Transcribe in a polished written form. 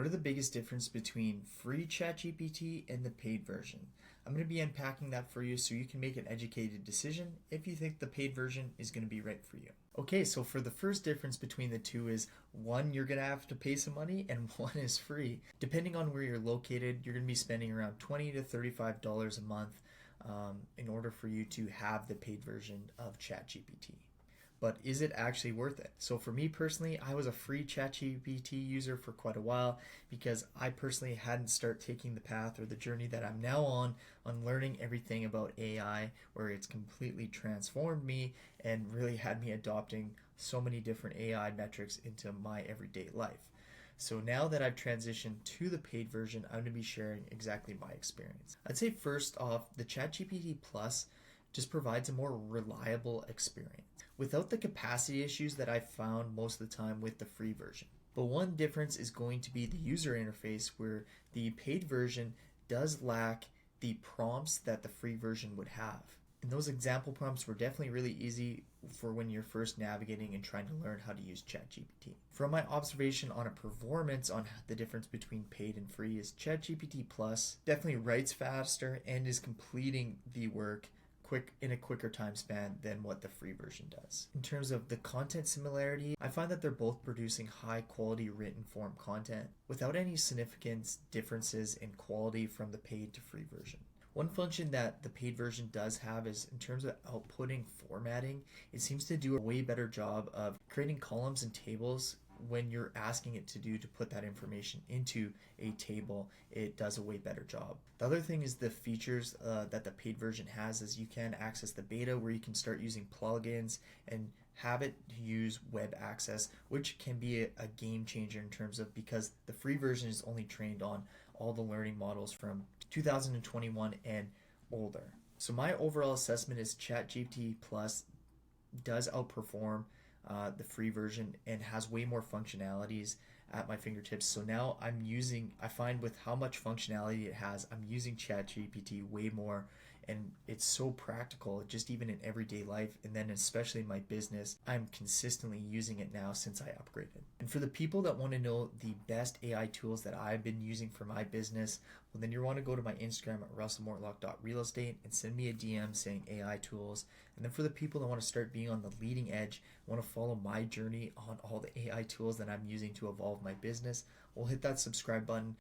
What are the biggest difference between free ChatGPT and the paid version? I'm going to be unpacking that for you so you can make an educated decision if you think the paid version is going to be right for you. Okay, so for the first difference between the two is one, you're going to have to pay some money, and one is free. Depending on where you're located, you're going to be spending around $20 to $35 a month in order for you to have the paid version of ChatGPT. But is it actually worth it? So for me personally, I was a free ChatGPT user for quite a while because I personally hadn't started taking the path or the journey that I'm now on learning everything about AI, where it's completely transformed me and really had me adopting so many different AI metrics into my everyday life. So now that I've transitioned to the paid version, I'm going to be sharing exactly my experience. I'd say first off, the ChatGPT Plus just provides a more reliable experience without the capacity issues that I found most of the time with the free version. But one difference is going to be the user interface, where the paid version does lack the prompts that the free version would have. And those example prompts were definitely really easy for when you're first navigating and trying to learn how to use ChatGPT. From my observation on a performance on the difference between paid and free is ChatGPT Plus definitely writes faster and is completing the work in a quicker time span than what the free version does. In terms of the content similarity, I find that they're both producing high quality written form content without any significant differences in quality from the paid to free version. One function that the paid version does have is in terms of outputting formatting, it seems to do a way better job of creating columns and tables. When you're asking it to put that information into a table, it does a way better job. The other thing is the features that the paid version has is you can access the beta, where you can start using plugins and have it use web access, which can be a game changer in terms of, because the free version is only trained on all the learning models from 2021 and older. So my overall assessment is ChatGPT Plus does outperform the free version and has way more functionalities at my fingertips. So now I find with how much functionality it has, I'm using ChatGPT way more, and it's so practical just even in everyday life, and then especially in my business, I'm consistently using it now since I upgraded. And for the people that want to know the best AI tools that I've been using for my business, well, then you want to go to my Instagram at russellmortlock.realestate and send me a DM saying AI tools. And then for the people that want to start being on the leading edge, want to follow my journey on all the AI tools that I'm using to evolve my business, well, hit that subscribe button.